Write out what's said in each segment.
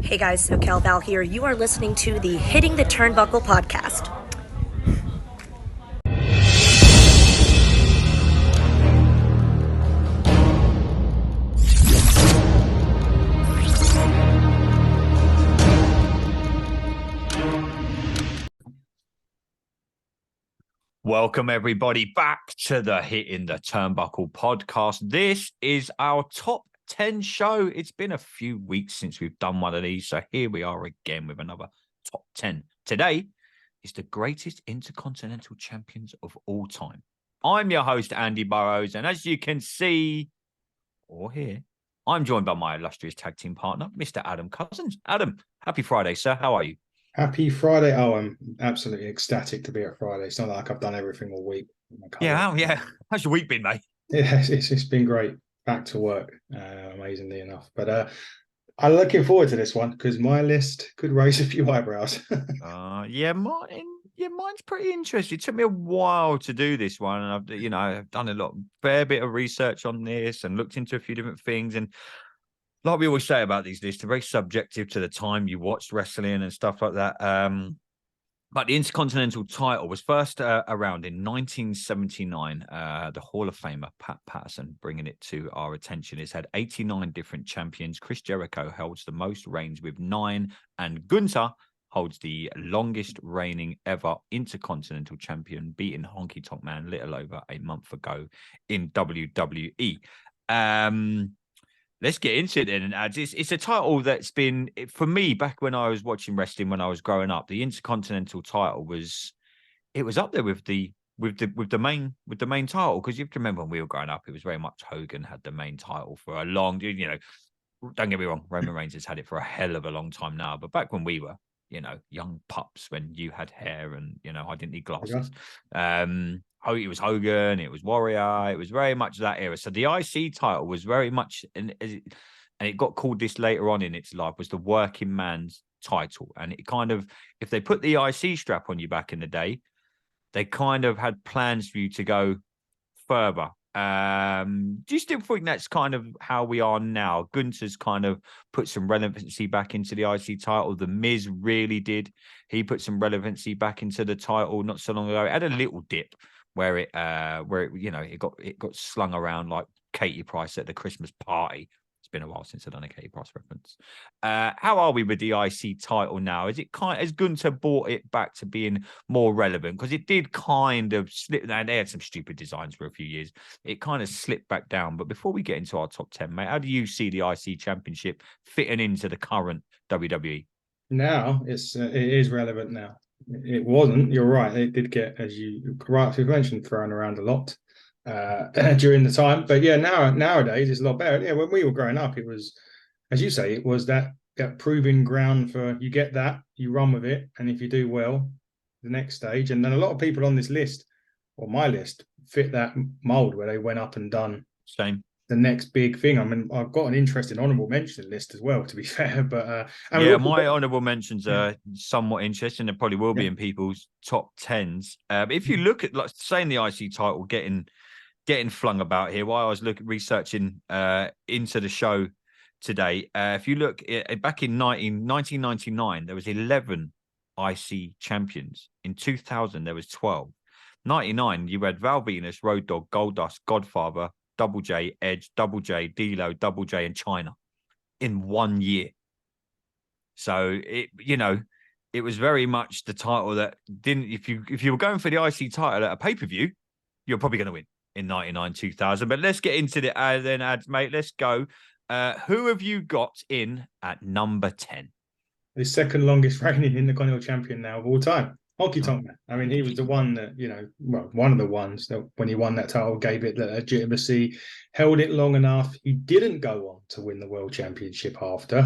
Hey guys, SoCal Val here. You are listening to the Hitting the Turnbuckle podcast. Welcome, everybody, back to the Hitting the Turnbuckle podcast. This is our top 10 show. It's been a few weeks since we've done one of these, so here we are again with another top 10. Today is the greatest Intercontinental champions of all time. I'm your host, Andy Burrows, and as you can see or hear, I'm joined by my illustrious tag team partner, Mr. Adam Cousins. Adam, happy Friday, sir. How are you? Happy Friday. Oh, I'm absolutely ecstatic to be at Friday. It's not like I've done everything all week. Yeah. How's your week been, mate? Yeah, it's been great. Back to work, amazingly enough. But I'm looking forward to this one because my list could raise a few eyebrows. Mine's pretty interesting. It took me a while to do this one, and I've done a fair bit of research on this and looked into a few different things. And like we always say about these lists, they're very subjective to the time you watched wrestling and stuff like that. But the Intercontinental title was first around in 1979. The Hall of Famer, Pat Patterson, bringing it to our attention. It's had 89 different champions. Chris Jericho holds the most reigns with 9, and Gunther holds the longest reigning ever Intercontinental champion, beating Honky Tonk Man little over a month ago in WWE. Let's get into it then. And it's a title that's been, for me, back when I was watching wrestling when I was growing up, the Intercontinental title was up there with the main title, because you have to remember when we were growing up, it was very much Hogan had the main title for a long, don't get me wrong, Roman Reigns has had it for a hell of a long time now, but back when we were young pups, when you had hair and I didn't need glasses. It was Hogan, it was Warrior, it was very much that era. So the IC title was very much, and it got called this later on in its life, was the working man's title. And it kind of, if they put the IC strap on you back in the day, they kind of had plans for you to go further. Do you still think that's kind of how we are now? Gunther's kind of put some relevancy back into the IC title. The Miz really did. He put some relevancy back into the title not so long ago. It had a little dip where it got slung around like Katie Price at the Christmas party. It's been a while since I've done a Katie Price reference. How are we with the IC title now? Is it has Gunther brought it back to being more relevant? Because it did kind of slip. Now they had some stupid designs for a few years. It kind of slipped back down. But before we get into our top 10, mate, how do you see the IC Championship fitting into the current WWE? Now it is relevant now. It wasn't. You're right. It did get, as you rightly mentioned, thrown around a lot during the time. But yeah, nowadays it's a lot better. Yeah, when we were growing up, it was, as you say, it was that proving ground for, you get that, you run with it, and if you do well, the next stage. And then a lot of people on this list, or my list, fit that mold where they went up and done the next big thing. I mean, I've got an interesting honourable mention list as well, to be fair. But my honourable mentions are somewhat interesting. They probably will be in people's top 10s. But if you look at, like, saying the IC title getting flung about here, while I was researching into the show today, if you look back in 1999, there was 11 IC champions. In 2000, there was 12. 99, you had Val Venus, Road Dogg, Goldust, Godfather, Double J, Edge, Double J, D-Lo, Double J, and China in 1 year. So it was very much the title that didn't. If you were going for the IC title at a pay-per-view, you're probably going to win in 99, 2000. But let's get into the then, ads, mate. Let's go. Who have you got in at number 10? The second longest reigning Intercontinental champion now of all time, Honky Tonk Man. I mean, he was the one that, one of the ones that when he won that title gave it the legitimacy, held it long enough. He didn't go on to win the World Championship after.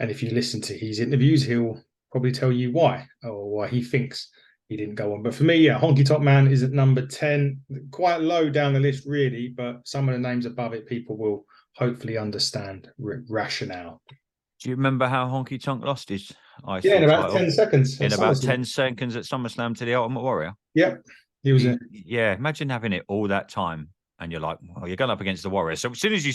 And if you listen to his interviews, he'll probably tell you why, or why he thinks he didn't go on. But for me, Honky Tonk Man is at number 10, quite low down the list, really. But some of the names above it, people will hopefully understand rationale. Do you remember how Honky Tonk lost his IC in about title? 10 seconds. In about 10 seconds at SummerSlam to the Ultimate Warrior? Yep. He was imagine having it all that time and you're like, well, you're going up against the Warrior. So as soon as you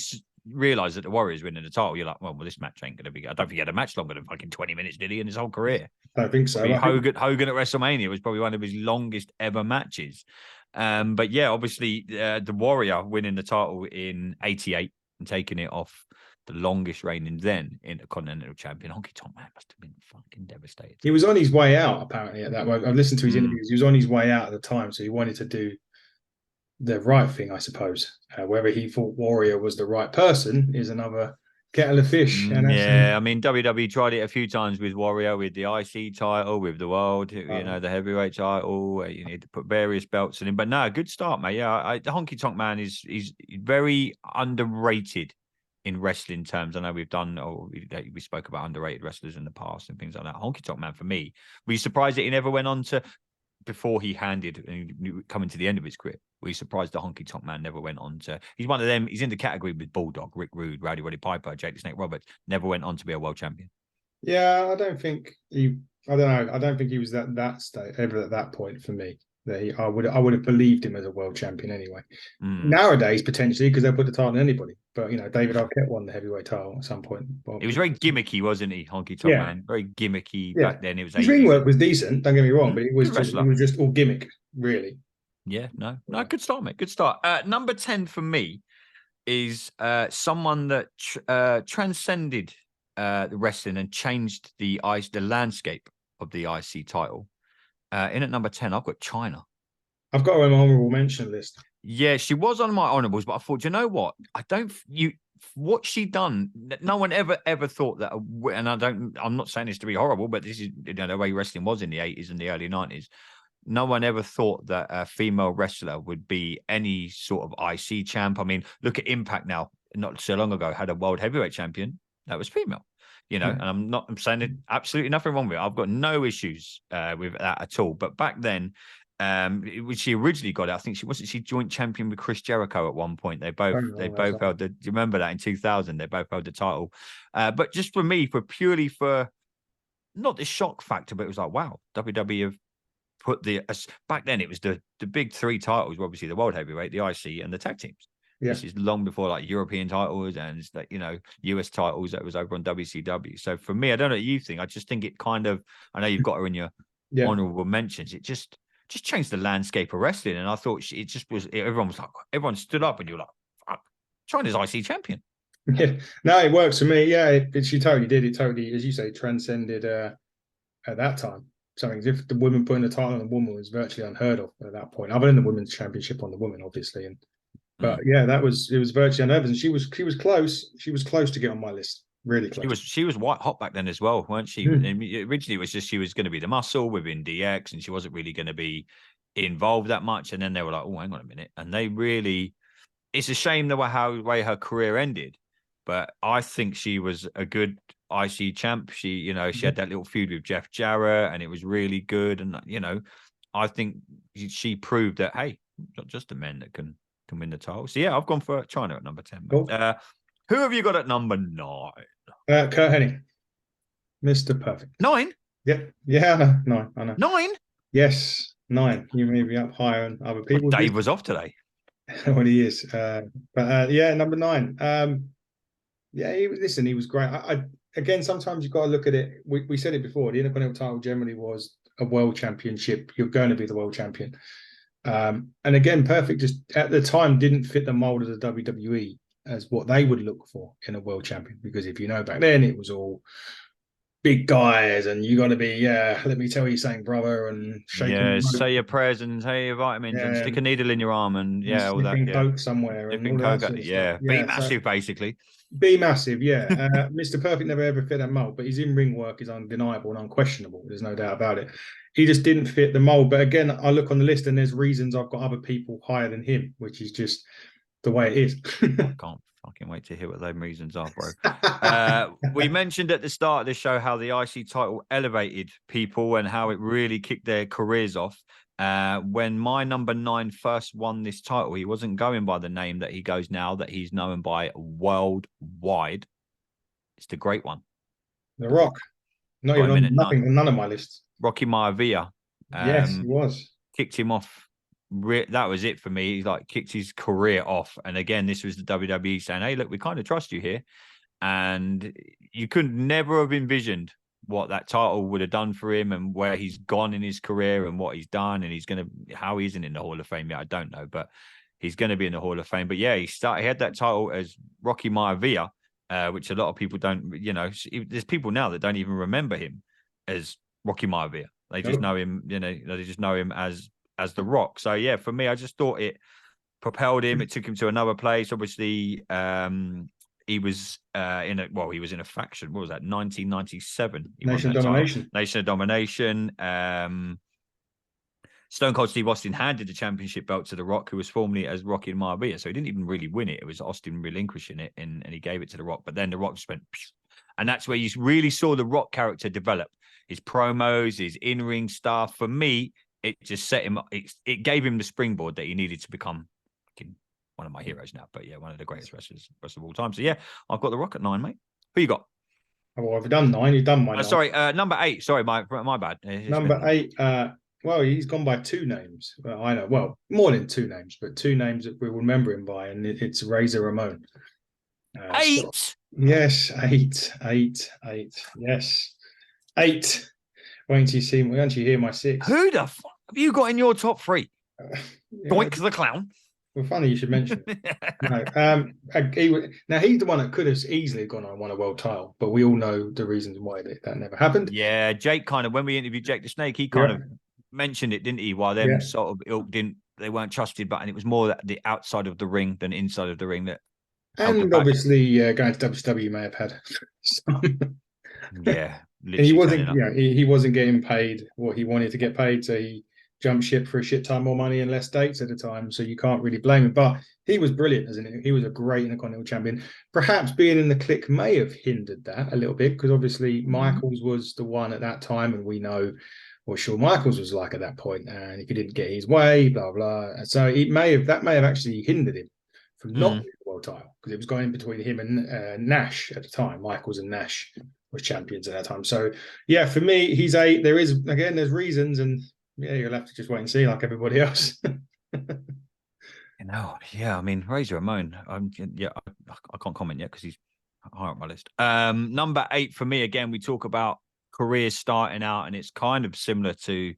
realise that the Warriors winning the title, you're like, well, this match ain't going to be. I don't think he had a match longer than fucking 20 minutes, did he, in his whole career? I don't think so. Hogan at WrestleMania was probably one of his longest ever matches. But yeah, obviously the Warrior winning the title in '88 and taking it off the longest reigning then Intercontinental champion. Honky Tonk Man must have been fucking devastated. He was on his way out, apparently, at that moment. I've listened to his interviews. He was on his way out at the time, so he wanted to do the right thing, I suppose. Whether he thought Warrior was the right person is another kettle of fish. I mean, WWE tried it a few times with Warrior, with the IC title, with the World, the heavyweight title. You need to put various belts in him. But no, good start, mate. Yeah, the Honky Tonk Man is very underrated in wrestling terms. I know we spoke about underrated wrestlers in the past and things like that. Honky Tonk Man, for me, were you surprised that he never went on to, before he handed and coming to the end of his career, were you surprised the Honky Tonk Man never went on to? He's one of them. He's in the category with Bulldog, Rick Rude, Rowdy Roddy Piper, Jake the Snake Roberts. Never went on to be a world champion. Yeah, I don't think he. I don't know. I don't think he was that state ever at that point for me. That I would have believed him as a world champion anyway. Nowadays, potentially, because they'll put the title on anybody. But David Arquette won the heavyweight title at some point. Well, it was very gimmicky, wasn't he, Honky Tonk Man? Very gimmicky back then. It was his ring work was decent. Don't get me wrong, but it was just all gimmick, really. Yeah, no, good start, mate. Good start. Number 10 for me is someone that transcended the wrestling and changed the landscape of the IC title. In at number 10, I've got China. I've got her on my honourable mention list. Yeah, she was on my honourables, but I thought, you know what? What she done, no one ever thought that, and I'm not saying this to be horrible, but this is the way wrestling was in the 80s and the early 90s. No one ever thought that a female wrestler would be any sort of IC champ. I mean, look at Impact now. Not so long ago, had a world heavyweight champion that was female. And I'm saying it, absolutely nothing wrong with it. I've got no issues with that at all. But back then, she originally got it. I think she joint champion with Chris Jericho at one point. They both held the. Do you remember that in 2000? They both held the title. But just for me, purely for not the shock factor, but it was like, wow, WWE have put back then it was the big three titles were obviously the world heavyweight, the IC, and the tag teams. Yeah. This is long before like European titles and US titles that was over on WCW. So for me, I don't know what you think. I just think it kind of, I know you've got her in your honorable mentions. It just changed the landscape of wrestling. And I thought everyone stood up and you're like, fuck, China's IC champion. Yeah, no, it works for me. Yeah, she totally did. It totally, as you say, transcended at that time. Something if the women putting the title on the woman was virtually unheard of at that point. Other than the women's championship on the women, obviously. But yeah, it was virtually unheard of. And she was close. She was close to get on my list. Really close. She was white hot back then as well, weren't she? Originally, it was just she was going to be the muscle within DX, and she wasn't really going to be involved that much. And then they were like, "Oh, hang on a minute!" And they really. It's a shame the way her career ended, but I think she was a good IC champ. She had that little feud with Jeff Jarrett, and it was really good. And I think she proved that not just the men that can win the title. So yeah, I've gone for China at number 10. Cool. Who have you got at number 9? Kurt Hennig, Mr. Perfect. 9? Yeah, 9. I know. 9? Yes, 9. You may be up higher than other people. Well, Dave was off today. Well, he is. But number 9. He was great. Again, sometimes you've got to look at it. We said it before. The Intercontinental title generally was a world championship. You're going to be the world champion. And again, Perfect just at the time didn't fit the mold of the WWE as what they would look for in a world champion. Because if you know back then, it was all big guys and you got to be, let me tell you something, brother, and shaking. Say your prayers and take your vitamins and stick a needle in your arm and all that. Coke somewhere. And all that sort of stuff. Be massive, basically. Be massive, yeah. Mr. Perfect never ever fit that mold, but his in-ring work is undeniable and unquestionable. There's no doubt about it. He just didn't fit the mold. But again, I look on the list and there's reasons I've got other people higher than him, which is just the way it is. I can't fucking wait to hear what those reasons are, bro. We mentioned at the start of the show how the IC title elevated people and how it really kicked their careers off. When my number 9 first won this title, he wasn't going by the name that he goes now, that he's known by worldwide. It's the great one. The Rock. Not even none of my lists. Rocky Maivia. Yes, he was. Kicked him off that was it for me. He like kicked his career off. And again, this was the WWE saying, "Hey, look, we kind of trust you here." And you could never have envisioned what that title would have done for him and where he's gone in his career and what he's done. And he's going to, how he isn't in the Hall of Fame yet, I don't know, but he's going to be in the Hall of Fame. But yeah, he had that title as Rocky Maivia, which a lot of people don't, there's people now that don't even remember him as Rocky Maivia. They just know him, they just know him as The Rock. So yeah, for me, I just thought it propelled him. It took him to another place. Obviously, he was he was in a faction. What was that? 1997. Nation of Domination. Nation of Domination. Stone Cold Steve Austin handed the championship belt to The Rock, who was formerly as Rocky and Maivia. So he didn't even really win it. It was Austin relinquishing it, and he gave it to The Rock. But then The Rock just went, and that's where you really saw the Rock character develop. His promos, his in-ring stuff. For me, it just set him. It gave him the springboard that he needed to become one of my heroes now. But yeah, one of the greatest wrestlers of all time. So yeah, I've got The Rock at 9, mate. Who you got? Oh, well, I've done 9. You've done my 9. Sorry, number 8. Sorry, my bad. Number 8. Well, he's gone by 2 names. Well, I know. Well, more than 2 names, but 2 names that we will remember him by, and it's Razor Ramon. 8. So, yes, 8. Yes, 8. Won't you hear my 6? Who the fuck have you got in your top 3? Doink the Clown. Well, funny you should mention it. No, now he's the one that could have easily gone on and won a world title, but we all know the reasons why that never happened. Yeah, Jake kind of, when we interviewed Jake the Snake, he kind of mentioned it, didn't he? Why them sort of ilk they weren't trusted, and it was more the outside of the ring than inside of the ring that. And obviously, going to WWE may have had some. Yeah, and he wasn't. He wasn't getting paid what he wanted to get paid, so he jumped ship for a shit ton more money and less dates at the time. So you can't really blame him. But he was brilliant, isn't he? He was a great Intercontinental champion. Perhaps being in the clique may have hindered that a little bit, because obviously Michaels was the one at that time, and we know what Shawn Michaels was like at that point. And if he didn't get his way, blah blah. So that may have actually hindered him from not winning the world title, because it was going between him and Nash at the time. Michaels and Nash were champions at that time. So yeah, for me, he's 8. There's reasons, and yeah, you'll have to just wait and see, like everybody else. Yeah. I mean, Razor Ramon. I can't comment yet because he's high on my list. Number 8 for me. Again, we talk about careers starting out, and it's kind of similar to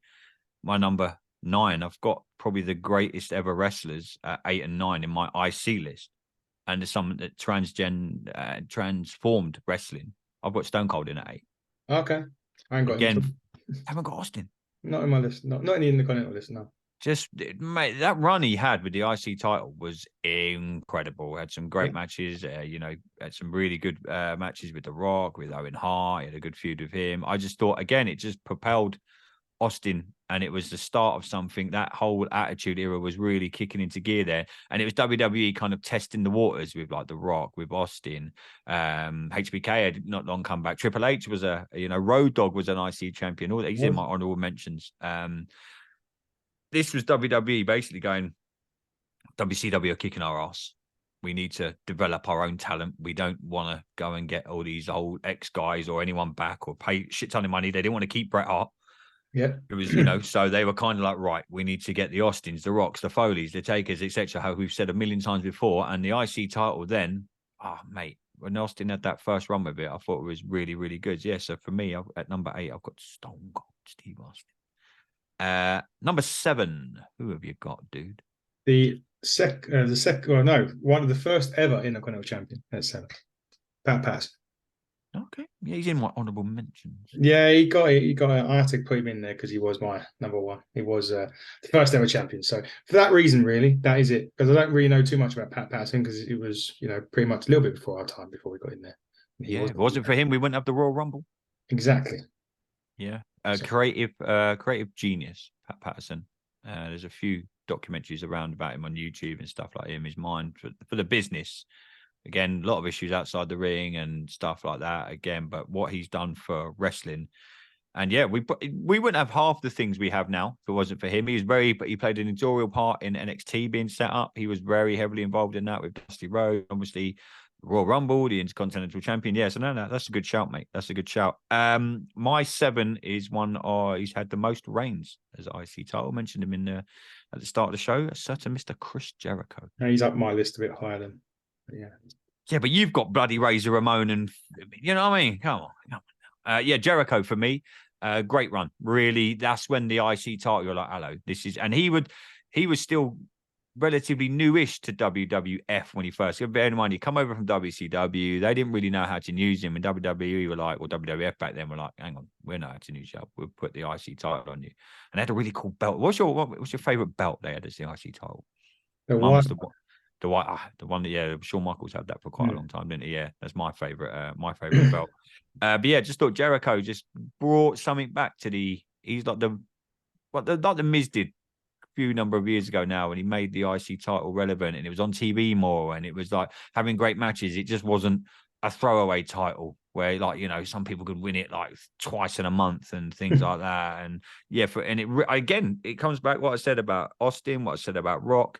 my number 9. I've got probably the greatest ever wrestlers at 8 and 9 in my IC list, and there's some that transformed wrestling. I've got Stone Cold in at 8. Okay, I ain't got haven't got Austin. Not in my list. Not in the Intercontinental list. No. Just, mate, that run he had with the IC title was incredible. Had some great matches. Had some really good matches with The Rock, with Owen Hart. He had a good feud with him. I just thought, again, it just propelled Austin, and it was the start of something. That whole Attitude Era was really kicking into gear there, and it was WWE kind of testing the waters with like The Rock, with Austin. HBK had not long come back. Triple H was Road Dogg was an IC champion. All he's in my honorable mentions. This was WWE basically going, WCW are kicking our ass. We need to develop our own talent. We don't want to go and get all these old ex guys or anyone back or pay shit ton of money. They didn't want to keep Bret Hart. Yeah, it was, so they were kind of like, right, we need to get the Austins, the Rocks, the Foleys, the Takers, etc. How we've said a million times before. And the IC title then, mate, when Austin had that first run with it, I thought it was really, really good. Yeah, so for me, at number 8, I've got Stone Cold Steve Austin. Number 7, who have you got, dude? One of the first ever Intercontinental champion at 7, Pat Patterson. Okay, yeah, he's in my honourable mentions. Yeah, he got it. I had to put him in there because he was my number 1. He was the first ever champion. So for that reason, really, that is it. Because I don't really know too much about Pat Patterson, because it was, pretty much a little bit before our time before we got in there. If it wasn't for him, we wouldn't have the Royal Rumble. Exactly. Yeah, creative genius, Pat Patterson. There's a few documentaries around about him on YouTube and stuff like him. His mind for the business. Again, a lot of issues outside the ring and stuff like that. Again, but what he's done for wrestling, and yeah, we wouldn't have half the things we have now if it wasn't for him. He played an editorial part in NXT being set up. He was very heavily involved in that with Dusty Rhodes. Obviously, Royal Rumble, the Intercontinental Champion. Yeah, so no, that's a good shout, mate. That's a good shout. My 7 is one he's had the most reigns as IC title. Mentioned him in at the start of the show. A certain Mr. Chris Jericho. And he's up my list a bit higher than, yeah. Yeah, but you've got bloody Razor Ramon, and you know what I mean. Come on. Yeah, Jericho for me. Great run. Really, that's when the IC title. You're like, hello, this is, and he was still relatively newish to WWF when he first. Bear in mind, he come over from WCW. They didn't really know how to use him. And WWE were like, or WWF back then were like, hang on, we know how to use you. We'll put the IC title on you. And they had a really cool belt. What's your favorite belt they had as the IC title? The Mine one, was the one that Shawn Michaels had that for quite a long time, didn't he? Yeah, that's my favorite belt. But yeah, just thought Jericho just brought something back to he's like the Miz did a few number of years ago now, when he made the IC title relevant and it was on TV more, and it was like having great matches. It just wasn't a throwaway title where, like, you know, some people could win it like twice in a month and things like that. And yeah, it comes back what I said about Austin, what I said about Rock.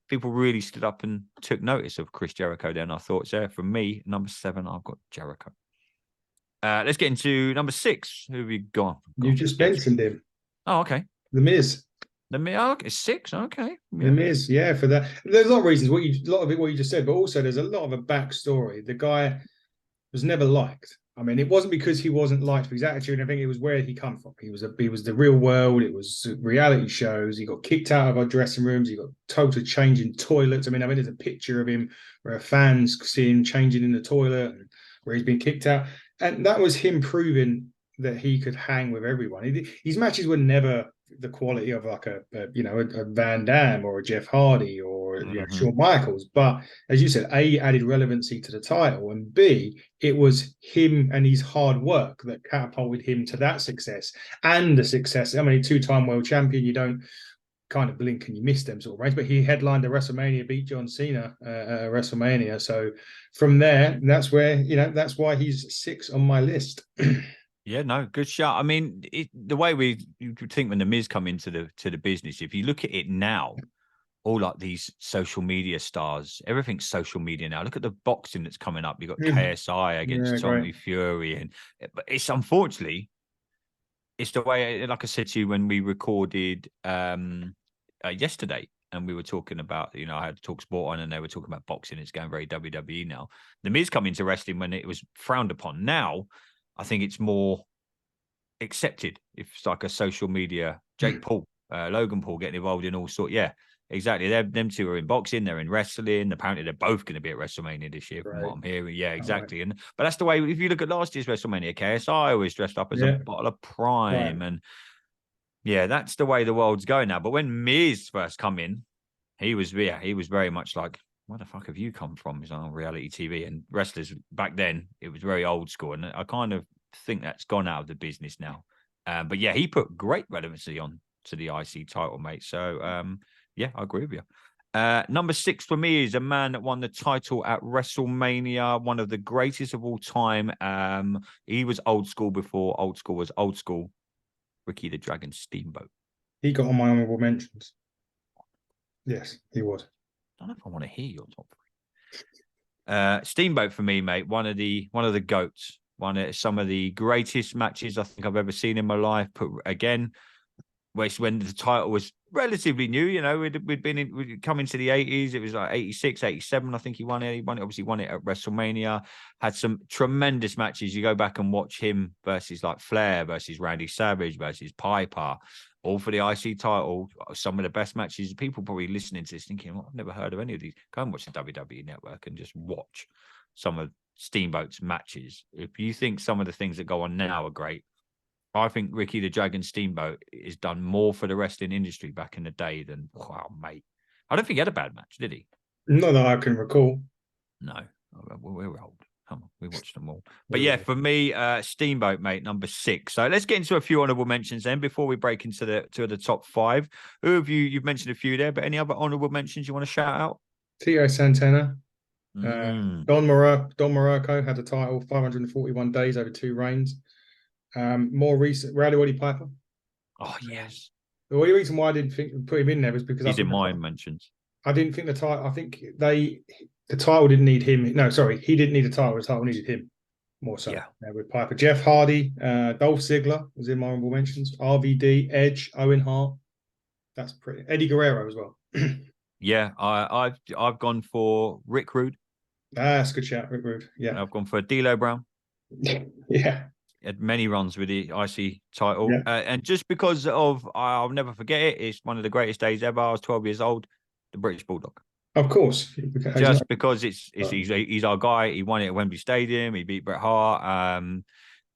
People really stood up and took notice of Chris Jericho then. I thought, so for me, number 7, I've got Jericho. Let's get into number 6. Who have you gone? you just mentioned him. Oh, okay. The Miz. The Miz. Oh, okay, 6. Okay. Yeah. The Miz, yeah, for that. There's a lot of reasons. A lot of it, what you just said, but also there's a lot of a backstory. The guy was never liked. I mean, it wasn't because he wasn't liked for his attitude. I think it was where he come from. He was the real world. It was reality shows. He got kicked out of our dressing rooms. He got told to change in toilets. I mean, there's a picture of him where a fan's see him changing in the toilet, and where he's been kicked out. And that was him proving that he could hang with everyone. His matches were never the quality of like a Van Damme or a Jeff Hardy or Shawn Michaels, but as you said, A, added relevancy to the title, and B, it was him and his hard work that catapulted him to that success and the success. I mean, 2-time world champion, you don't kind of blink and you miss them sort of range, but he headlined a WrestleMania, beat John Cena at WrestleMania. So from there, that's why he's 6 on my list. Yeah, no, good shot. I mean, the way you think when the Miz come into the business, if you look at it now, all like these social media stars, everything's social media now. Look at the boxing that's coming up. You've got KSI against Tommy Fury, and but it's unfortunately, it's the way. Like I said to you when we recorded yesterday, and we were talking about, I had Talk Sport on, and they were talking about boxing. It's going very WWE now. The Miz come into wrestling when it was frowned upon. Now, I think it's more accepted. If it's like a social media, Jake Paul, Logan Paul getting involved in all sorts. Yeah, exactly. Them two are in boxing. They're in wrestling. Apparently, they're both going to be at WrestleMania this year, from what I'm hearing. Yeah, exactly. Right. But that's the way. If you look at last year's WrestleMania, KSI was dressed up as a bottle of Prime, and yeah, that's the way the world's going now. But when Miz first come in, he was very much like, where the fuck have you come from? He's on reality TV, and wrestlers back then, it was very old school. And I kind of think that's gone out of the business now. But yeah, he put great relevancy on to the IC title, mate. So yeah, I agree with you. Number 6 for me is a man that won the title at WrestleMania, one of the greatest of all time. He was old school before old school was old school. Ricky the Dragon Steamboat. He got on my honorable mentions. Yes, he was. I don't know if I want to hear your top 3. Steamboat for me, mate. One of the goats. One of some of the greatest matches I think I've ever seen in my life. But again, when the title was relatively new, we'd come into the 80s. It was like 86, 87. I think he won it. He obviously won it at WrestleMania. Had some tremendous matches. You go back and watch him versus like Flair versus Randy Savage versus Piper, all for the IC title. Some of the best matches. People probably listening to this thinking, I've never heard of any of these. Go and watch the WWE Network and just watch some of Steamboat's matches. If you think some of the things that go on now are great, I think Ricky the Dragon Steamboat has done more for the wrestling industry back in the day than, wow, mate. I don't think he had a bad match, did he? Not that I can recall. No, we're old. Come on, we watched them all. But yeah, for me, Steamboat, mate, number 6. So let's get into a few honourable mentions then before we break into the top 5. Who have you've mentioned a few there, but any other honourable mentions you want to shout out? Tito Santana. Don Muraco had the title 541 days over 2 reigns. More recent, Roddy Piper. Oh yes. The only reason why I didn't put him in there was because he's in my mentions. I didn't think the title. I think the title didn't need him. No, sorry, he didn't need a title. The title needed him more so. Yeah. With Piper, Jeff Hardy, Dolph Ziggler was in my honorable mentions. RVD, Edge, Owen Hart. That's pretty. Eddie Guerrero as well. Yeah, I've gone for Rick Rude. That's a good shout, Rick Rude. Yeah. I've gone for D'Lo Brown. Yeah. Had many runs with the IC title, Yeah. and just because of, I'll never forget it. It's one of the greatest days ever. I was 12 years old. The British Bulldog. Of course. Just because he's our guy. He won it at Wembley Stadium. He beat Bret Hart.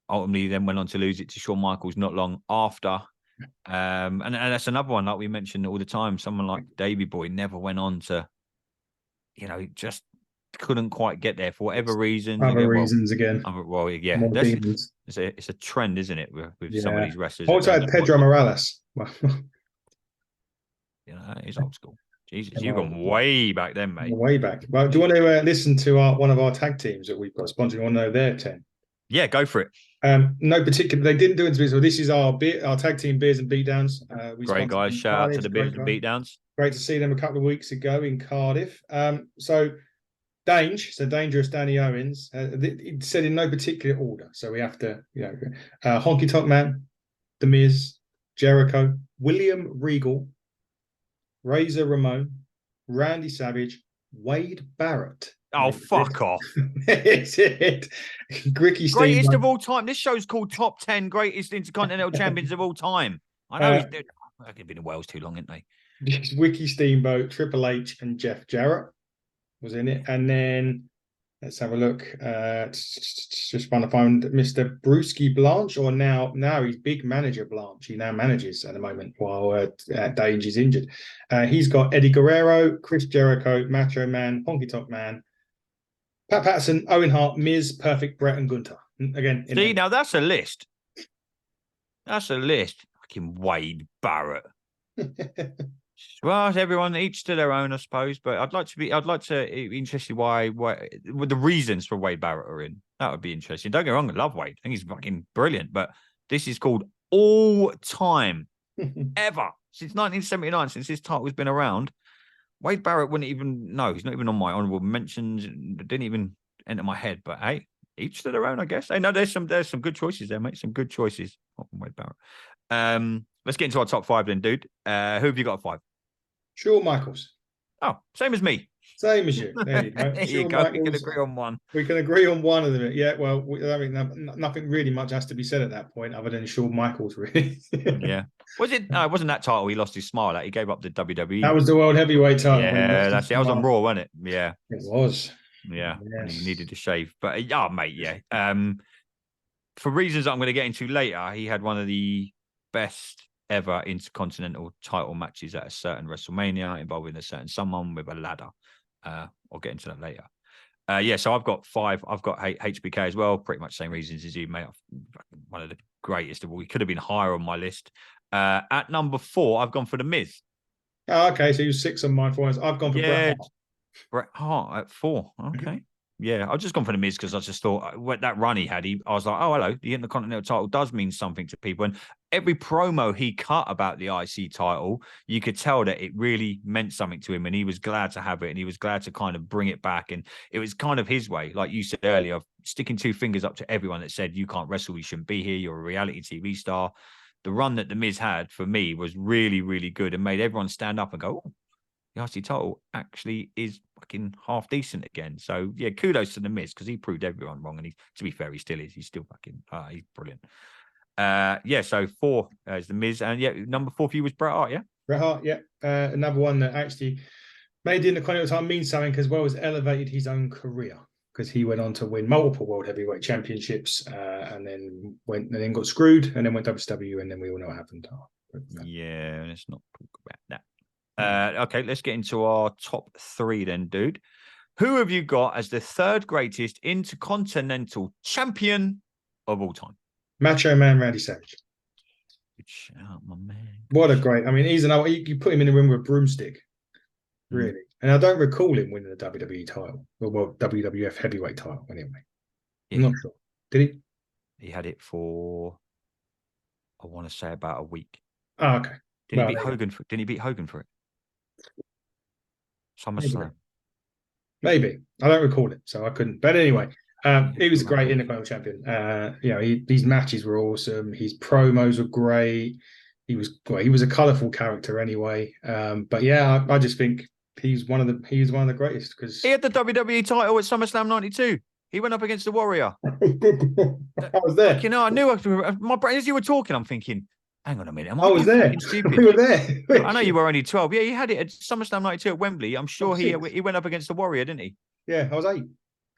Ultimately, then went on to lose it to Shawn Michaels not long after. And that's another one, like we mentioned all the time. Someone like Davey Boy never went on to, just couldn't quite get there for whatever reasons. Other reasons again. Well, yeah, More demons. It's a trend, isn't it, with some of these wrestlers? Also had Pedro Morales. He's old school. Jesus, you've gone way back then, mate. Way back. Well, do you want to listen to one of our tag teams that we've got sponsoring? You want to know their 10? Yeah, go for it. No particular. They didn't do it in so this is our tag team beers and beatdowns. Great guys. Shout out to the beers and beatdowns. Great to see them a couple of weeks ago in Cardiff. So Dangerous Danny Owens. It said in no particular order, so we have to, Honky Tonk Man, The Miz, Jericho, William Regal, Razor Ramon, Randy Savage, Wade Barrett. Oh, fuck off. That's it. Gricky Steamboat. Greatest of all time. This show's called Top 10 Greatest Intercontinental Champions of all time. I know they've been in Wales too long, haven't they? Ricky Steamboat, Triple H, and Jeff Jarrett was in it. And then let's have a look. Just trying to find Mr. Brewski Blanche, or now he's big manager Blanche. He now manages at the moment while Dange is injured. He's got Eddie Guerrero, Chris Jericho, Macho Man, Honky Tonk Man, Pat Patterson, Owen Hart, Miz, Perfect, Brett, and Gunter. Again, see, now that's a list. That's a list. Fucking Wade Barrett. Well, everyone each to their own, I suppose. But I'd like to be interested why the reasons for Wade Barrett are in. That would be interesting. Don't get me wrong, I love Wade. I think he's fucking brilliant. But this is called all time ever since 1979, since this title's been around. Wade Barrett wouldn't even know. He's not even on my honorable mentions. Didn't even enter my head. But hey, each to their own, I guess. Hey, no, there's some good choices there, mate. Some good choices. Oh, Wade Barrett. Let's get into our top 5 then, dude. Who have you got at 5? Shawn Michaels. Oh, same as me. Same as you. There you go. There you go. We can agree on one. We can agree on one of them. Yeah, well, I mean, nothing really much has to be said at that point other than Shawn Michaels, really. Yeah. Was it? No, it wasn't that title he lost his smile at. He gave up the WWE. That was the World Heavyweight title. Yeah, that's it. That was on Raw, wasn't it? Yeah. It was. Yeah. Yes. He needed to shave. But, mate, yeah. For reasons I'm going to get into later, he had one of the best ever Intercontinental title matches at a certain WrestleMania involving a certain someone with a ladder. I'll get into that later. So I've got 5. I've got HBK as well. Pretty much same reasons as you, mate. One of the greatest of all. He could have been higher on my list. At number 4, I've gone for The Miz. Oh, okay, so you 6 on my 4. I've gone for Bret Hart. Bret Hart at 4. Okay. Yeah, I've just gone for The Miz because I just thought that run he had, I was like, oh, hello, the Intercontinental title does mean something to people. And every promo he cut about the IC title, you could tell that it really meant something to him, and he was glad to have it, and he was glad to kind of bring it back. And it was kind of his way, like you said earlier, of sticking 2 fingers up to everyone that said, you can't wrestle, you shouldn't be here, you're a reality TV star. The run that The Miz had, for me, was really, really good and made everyone stand up and go, oh, the IC title actually is fucking half decent again. So yeah, kudos to The Miz because he proved everyone wrong. And to be fair, he still is. He's still fucking, he's brilliant. So 4 is The Miz, and number 4 for you was Bret Hart. Yeah, Bret Hart. Yeah, another one that actually made the Intercontinental title mean something as well as elevated his own career because he went on to win multiple World Heavyweight Championships and then got screwed and then went WCW and then we all know what happened. Yeah, let's not talk about that. Okay, let's get into our top 3 then, dude. Who have you got as the 3rd greatest Intercontinental champion of all time? Macho Man Randy Savage. Good shout, my man. What a great! I mean, he's you put him in the ring with a broomstick, really. And I don't recall him winning the WWE title, well, WWF Heavyweight title anyway. I'm not sure. Did he? He had it for, I want to say, about a week. Oh, okay. Didn't he beat Hogan for it? SummerSlam. Maybe. I don't recall it, so I couldn't. But anyway, he was a great Intercontinental champion. These matches were awesome. His promos were great. He was a colourful character anyway. But yeah, I just think he's one of the greatest because He had the WWE title at SummerSlam '92. He went up against the Warrior. I was there. I knew my brain as you were talking. I'm thinking, hang on a minute, am I was there. stupid? We were there. I know you were only 12. Yeah, he had it at SummerSlam '92 at Wembley. I'm sure he went up against the Warrior, didn't he? Yeah, I was 8.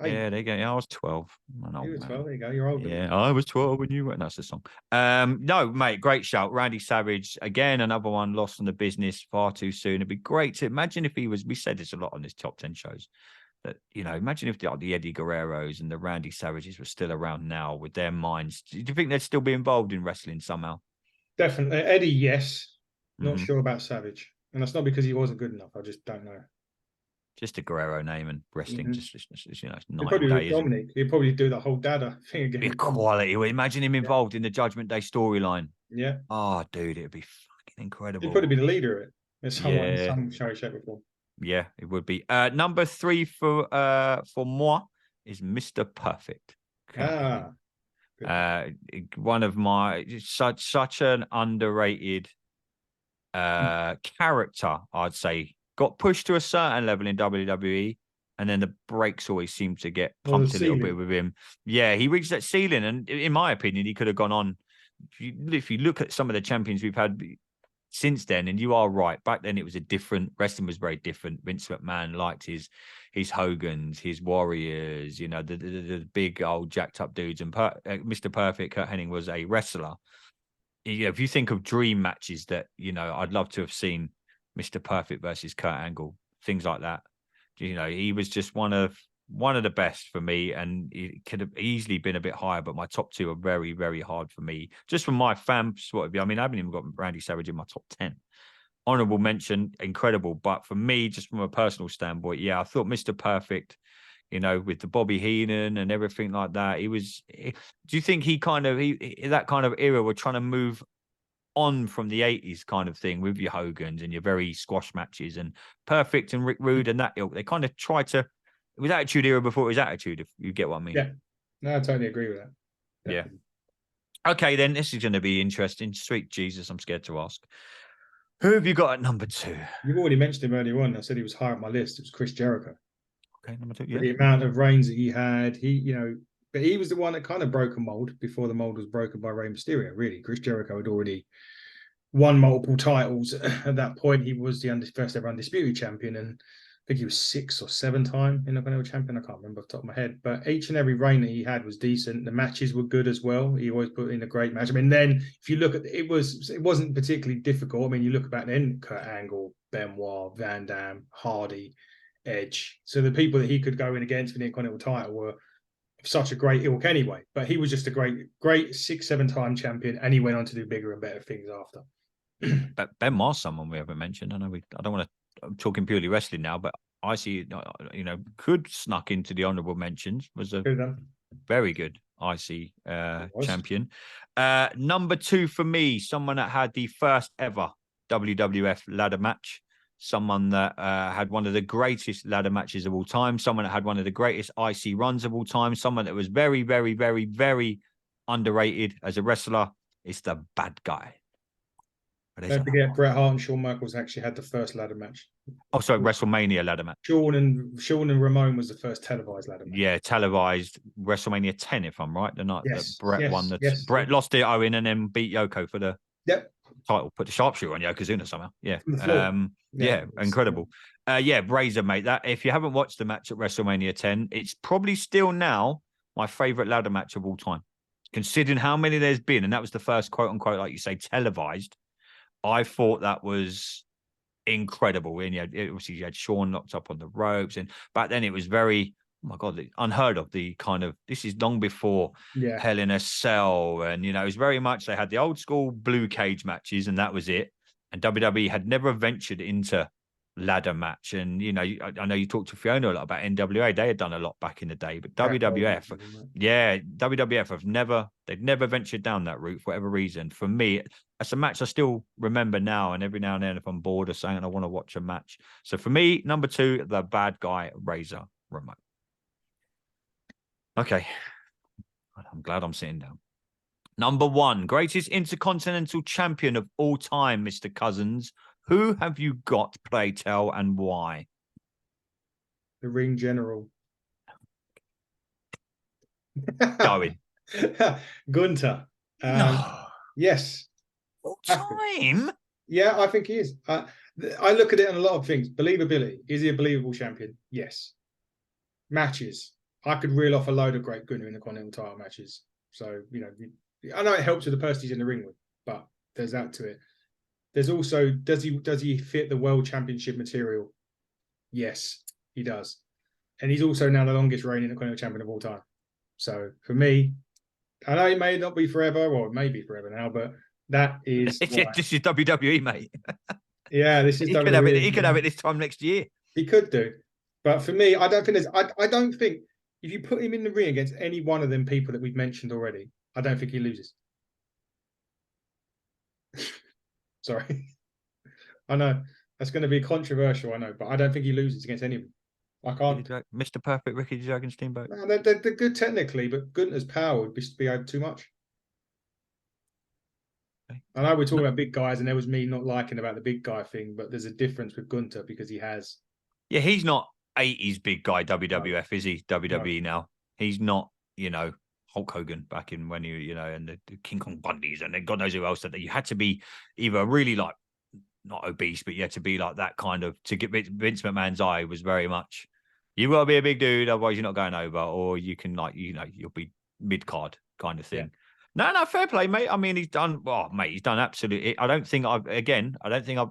Yeah, there you go. Yeah, I was 12. You were 12. There you go. You're older. Yeah, I was 12 when you went. That's the song. No, mate, great shout. Randy Savage, again, another one lost on the business far too soon. It'd be great to imagine if he was, we said this a lot on this top 10 shows, that, imagine if the Eddie Guerreros and the Randy Savages were still around now with their minds. Do you think they'd still be involved in wrestling somehow? Definitely. Eddie, yes. Not sure about Savage. And that's not because he wasn't good enough. I just don't know. Just a Guerrero name and wrestling, just night and day. Dominic. He'd probably do the whole Dada thing again. Be quality. Imagine him involved in the Judgment Day storyline. Yeah. Oh, dude, it'd be fucking incredible. He'd probably be the leader of it. In some show, shape, or form. Yeah, it would be. Number 3 for moi is Mr. Perfect. One of my such an underrated character, I'd say. Got pushed to a certain level in WWE, and then the brakes always seem to get pumped a little bit with him. Yeah, he reached that ceiling, and in my opinion, he could have gone on. If you look at some of the champions we've had since then, and you are right, back then it was a different, wrestling was very different. Vince McMahon liked his Hogans, his Warriors, the big old jacked up dudes, and Mr. Perfect, Kurt Hennig, was a wrestler. If you think of dream matches that, I'd love to have seen Mr. Perfect versus Kurt Angle, things like that. He was just one of the best for me, and it could have easily been a bit higher, but my top 2 are very, very hard for me. Just from my fan sort of view. I mean, I haven't even got Randy Savage in my top 10. Honorable mention, incredible. But for me, just from a personal standpoint, yeah, I thought Mr. Perfect, with the Bobby Heenan and everything like that, do you think that kind of era were trying to move on from the 80s kind of thing with your Hogans and your very squash matches, and Perfect and Rick Rude and that ilk? They kind of tried to, it was Attitude Era before it was Attitude, if you get what I mean. Yeah, no, I totally agree with that. Definitely. Yeah. Okay, then this is going to be interesting. Sweet Jesus, I'm scared to ask. Who have you got at number 2? You've already mentioned him earlier on. I said he was high on my list. It was Chris Jericho. Okay, number 2. Yeah. The amount of reigns that he had, but he was the one that kind of broke a mold before the mold was broken by Rey Mysterio. Really, Chris Jericho had already won multiple titles at that point. He was the first ever undisputed champion, and I think he was 6 or 7 time Intercontinental champion. I can't remember off the top of my head, but each and every reign that he had was decent. The matches were good as well. He always put in a great match. I mean, then if you look at it, wasn't particularly difficult. I mean, you look back then, Kurt Angle, Benoit, Van Dam, Hardy, Edge. So the people that he could go in against for the Intercontinental title were such a great ilk anyway. But he was just a great 6, 7 time champion, and he went on to do bigger and better things after. Benoit's someone we haven't mentioned. I don't want to. I'm talking purely wrestling now, but I see, could snuck into the honourable mentions. Was a very good IC champion. Number 2 for me, someone that had the first ever WWF ladder match. Someone that had one of the greatest ladder matches of all time. Someone that had one of the greatest IC runs of all time. Someone that was very, very, very, very underrated as a wrestler. It's the Bad Guy. Don't forget, Bret Hart and Shawn Michaels actually had the first ladder match. Oh, sorry, WrestleMania ladder match. Shawn and Ramon was the first televised ladder match. Yeah, televised WrestleMania 10, if I'm right. The night that Bret won. Bret lost to Owen and then beat Yoko for the title. Put the sharpshooter on Yokozuna somehow. Yeah. Incredible. Razor, mate. That if you haven't watched the match at WrestleMania 10, it's probably still now my favourite ladder match of all time. Considering how many there's been, and that was the first quote unquote, like you say, televised. I thought that was incredible. And obviously you had Shawn knocked up on the ropes, and back then it was very, oh my God, unheard of. The kind of, this is long before Hell in a Cell, and it was very much, they had the old school blue cage matches, and that was it. And WWE had never ventured into ladder match. And I know you talked to Fiona a lot about NWA. They had done a lot back in the day, but WWF they've never ventured down that route for whatever reason. For me, that's a match I still remember now, and every now and then if I'm bored or saying I want to watch a match. So for me, number 2, the Bad Guy, Razor. remote. Okay. I'm glad I'm sitting down. Number 1, greatest Intercontinental champion of all time, Mr. Cousins. Who have you got, pray tell, and why? The ring general. Going. Gunter. No. Yes. All time? Yeah, I think he is. I look at it on a lot of things. Believability. Is he a believable champion? Yes. Matches. I could reel off a load of great Gunter in the Continental title matches. So, I know it helps with the person he's in the ring with, but there's that to it. There's also, does he fit the world championship material? Yes, he does. And he's also now the longest reigning Intercontinental champion of all time. So for me, I know it may not be forever, or it may be forever now, but that is why. This is WWE, mate. Yeah, this is he WWE. He could have it this time next year. He could do. But for me, I don't think I don't think if you put him in the ring against any one of them people that we've mentioned already, I don't think he loses. Sorry. I know that's going to be controversial, I know, but I don't think he loses against any of them. I can't. Mr. Perfect, Ricky the Dragon Steamboat. No, they're good technically, but Gunter's power would be over too much. Okay. I know we're talking about big guys, and there was me not liking about the big guy thing, but there's a difference with Gunter because he has. Yeah, he's not 80s big guy WWF, is he? WWE now. He's not, Hulk Hogan back in when and the King Kong Bundys and then God knows who else that you had to be either really like not obese, but you had to be like that kind of to get Vince McMahon's eye was very much you've got to be a big dude, otherwise you're not going over, or you can you'll be mid card kind of thing. Yeah. No, fair play, mate. I mean, he's done he's done absolutely. I don't think I've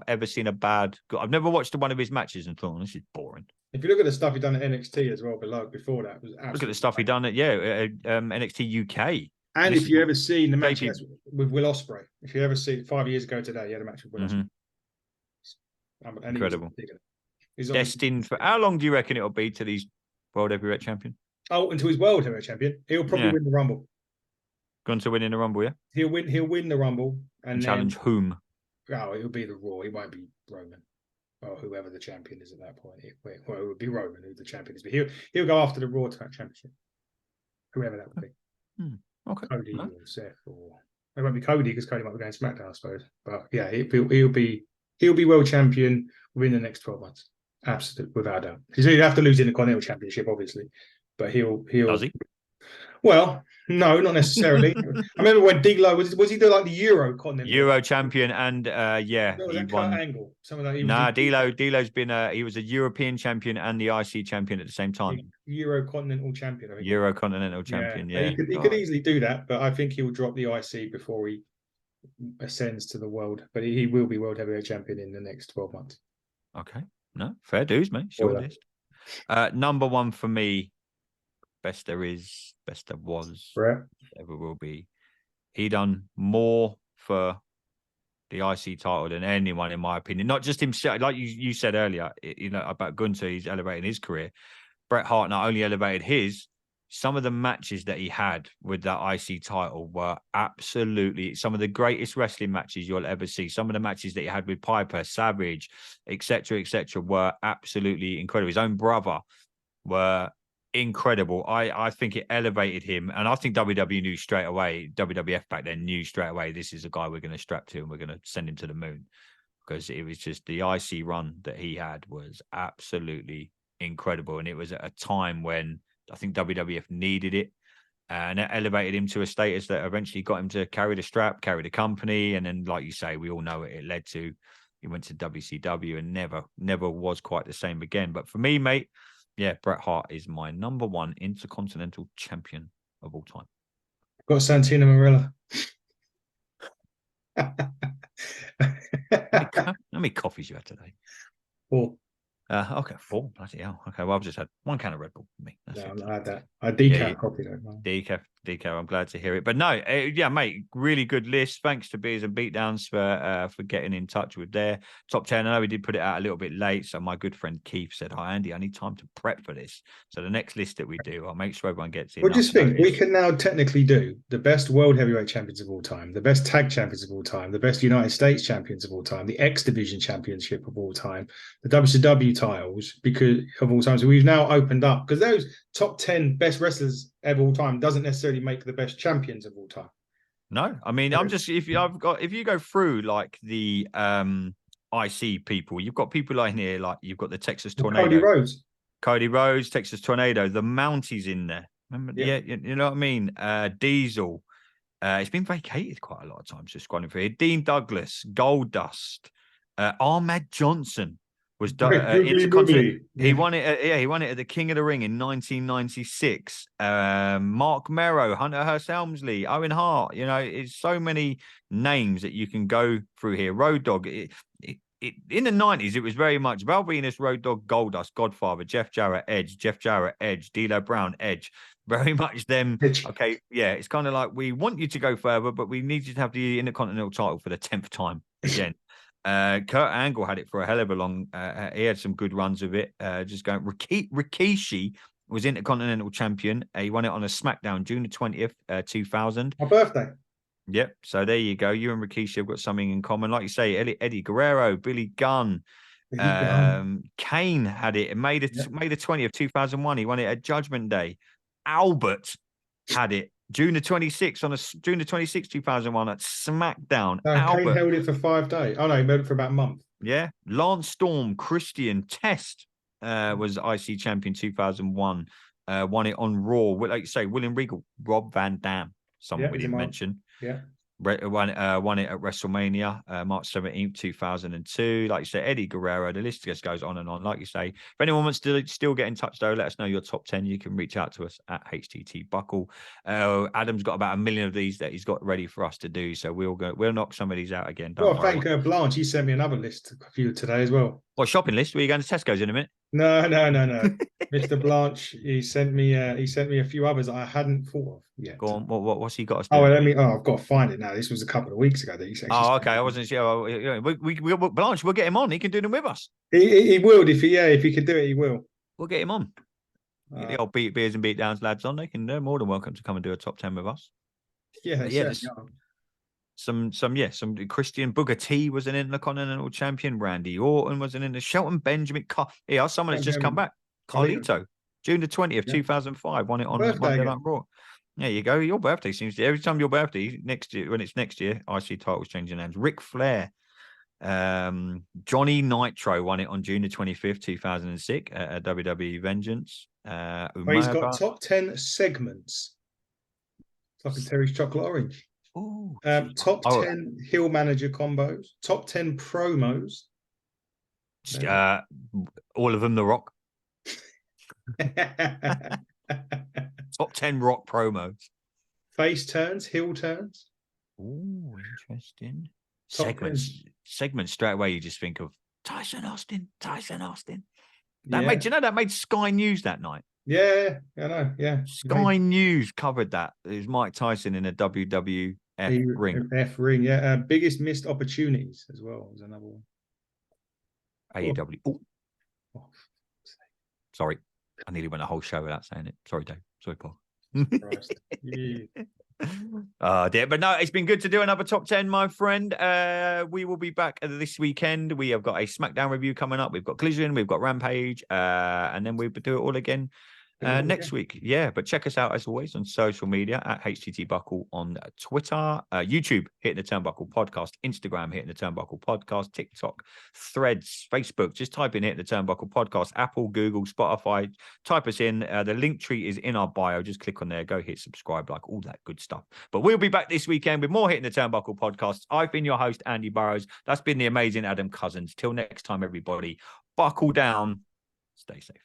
ever seen a bad. I've never watched one of his matches and thought this is boring. If you look at the stuff he done at NXT as well, before that was absolutely. Look at the stuff he done at NXT UK. And if you ever seen the match with Will Ospreay, if you ever see 5 years ago today, he had a match with Will Ospreay. Incredible. He's destined for how long do you reckon it'll be till he's World Heavyweight Champion? Oh, until he's World Heavyweight Champion, he'll probably win the Rumble. Going to win in the Rumble, yeah. He'll win the Rumble and challenge whom? Oh, it'll be the Raw. It won't be Roman or whoever the champion is at that point. It would be Roman who the champion is, but he'll go after the Raw Championship, whoever that would be. Okay, Cody or Seth, or it won't be Cody because Cody might be going to SmackDown, I suppose. But yeah, he'll be world champion within the next 12 months. Absolutely, without a doubt. He'll have to lose in the Continental Championship, obviously, but he'll. Does he? Well, no, not necessarily. I remember when D'Lo was he the Euro Continental? Euro champion and he won. Angle. Some of that. D'Lo's been he was a European champion and the IC champion at the same time. Euro Continental champion. I think. Euro Continental champion. Yeah. He could easily do that, but I think he'll drop the IC before he ascends to the world. But he will be world heavyweight champion in the next 12 months. Okay. No, fair dues, mate. Sure list. Number 1 for me. Best there is, best there was, ever will be. He done more for the IC title than anyone, in my opinion. Not just himself, like you said earlier, about Gunter, he's elevating his career. Bret Hart not only elevated his, some of the matches that he had with that IC title were absolutely some of the greatest wrestling matches you'll ever see. Some of the matches that he had with Piper, Savage, etc., were absolutely incredible. His own brother were incredible. I think it elevated him, and I think WWE knew straight away. WWF back then knew straight away this is a guy we're going to strap to and we're going to send him to the moon, because it was just the IC run that he had was absolutely incredible, and it was at a time when I think WWF needed it, and it elevated him to a status that eventually got him to carry the strap, carry the company, and then, like you say, we all know it led to he went to WCW and never was quite the same again. But for me, mate. Yeah, Bret Hart is my number 1 Intercontinental champion of all time. Got Santino Marella. How many coffees you had today? 4. Okay, 4. Bloody hell. Okay, well, I've just had 1 can of Red Bull for me. I had that. I decaf coffee though. DK, I'm glad to hear it. But no, yeah, mate, really good list. Thanks to Beers and Beatdowns for getting in touch with their top 10. I know we did put it out a little bit late, so my good friend Keith said, "Hi, Andy, I need time to prep for this." So the next list that we do, I'll make sure everyone gets in. Well, just think, we can now technically do the best world heavyweight champions of all time, the best tag champions of all time, the best United States champions of all time, the X Division championship of all time, the WCW titles because of all time. So we've now opened up because those top 10 best wrestlers of all time doesn't necessarily make the best champions of all time. No, I mean, I'm just if you go through like the IC people, you've got people like in here, like you've got the Texas Tornado, Cody Rhodes, Texas Tornado, the Mounties in there. Remember, yeah, you know what I mean? Diesel. It's been vacated quite a lot of times, just scrolling through here. Dean Douglas, Goldust, Ahmed Johnson was Intercontinental. He won it. He won it at the King of the Ring in 1996. Mark Merrow, Hunter Hearst Helmsley, Owen Hart. You know, it's so many names that you can go through here. Road Dogg. In the 90s, it was very much Val Venus, Road Dogg, Goldust, Godfather, Jeff Jarrett, Edge, D'Lo Brown, Edge. Very much them. Okay, yeah, it's kind of like we want you to go further, but we need you to have the Intercontinental title for the 10th time again. Kurt Angle had it for a hell of a long. He had some good runs of it. Just going. Rikishi was Intercontinental champion. He won it on a SmackDown June the 20th, 2000. My birthday. Yep. So there you go. You and Rikishi have got something in common. Like you say, Eddie Guerrero, Billy Gunn. Kane had it. May the 20th, 2001. He won it at Judgment Day. Albert had it June the 26th, June the 26th, 2001 at SmackDown. Kane held it for 5 days. Oh no, he held it for about a month. Yeah. Lance Storm, Christian Test was IC champion 2001. Won it on Raw. Like you say, William Regal, Rob Van Dam. Someone we didn't mention. Yeah. Won it at WrestleMania, March 17th, 2002. Like you say, Eddie Guerrero, the list just goes on and on. Like you say, if anyone wants to still get in touch, though, let us know your top 10. You can reach out to us at HTT Buckle. Adam's got about 1 million of these that he's got ready for us to do. So we'll knock some of these out again. Thank Blanche. He sent me another list for you today as well. What, shopping list? Were you going to Tesco's in a minute? No. Mr. Blanche, he sent me a few others I hadn't thought of yet. Go on. What's he got us to do? I've got to find it now. This was a couple of weeks ago that he said. Oh, okay. I wasn't sure. Blanche, we'll get him on. He can do them with us. He will if he can do it. He will. We'll get him on. Get the old Beers and Beatdowns lads on. They're more than welcome to come and do a top 10 with us. Yeah. Some Christian Booker T was an Intercontinental champion. Randy Orton was an Shelton Benjamin. Someone has just come back. Carlito, June the 20th, 2005, won it on Monday Night Raw. There you go. Your birthday seems to every time your birthday next year when it's next year. IC titles changing names. Ric Flair, Johnny Nitro won it on June the 25th, 2006 at WWE Vengeance. He's got top 10 segments. It's like a Terry's Chocolate Orange. Ooh. Top 10 heel manager combos, top 10 promos. All of them The Rock. Top 10 Rock promos. Face turns, heel turns. Oh, interesting. Segments straight away you just think of Tyson Austin. That made Sky News that night. Yeah, I know. Yeah. Sky News covered that. It was Mike Tyson in a WWF ring. Ring, yeah. Biggest missed opportunities as well was another one. AEW. Oh. Sorry. I nearly went a whole show without saying it. Sorry, Dave. Sorry, Paul. Dear. But no, it's been good to do another top 10, my friend. We will be back this weekend. We have got a SmackDown review coming up. We've got Collision, we've got Rampage, and then we'll do it all again next week. Yeah, but check us out as always on social media at HTT Buckle on Twitter, YouTube, Hitting the Turnbuckle Podcast, Instagram, Hitting the Turnbuckle Podcast, TikTok, Threads, Facebook. Just type in Hitting the Turnbuckle Podcast, Apple, Google, Spotify. Type us in. The link tree is in our bio. Just click on there, go hit subscribe, like all that good stuff. But we'll be back this weekend with more Hitting the Turnbuckle Podcasts. I've been your host, Andy Burrows. That's been the amazing Adam Cousins. Till next time, everybody, buckle down, stay safe.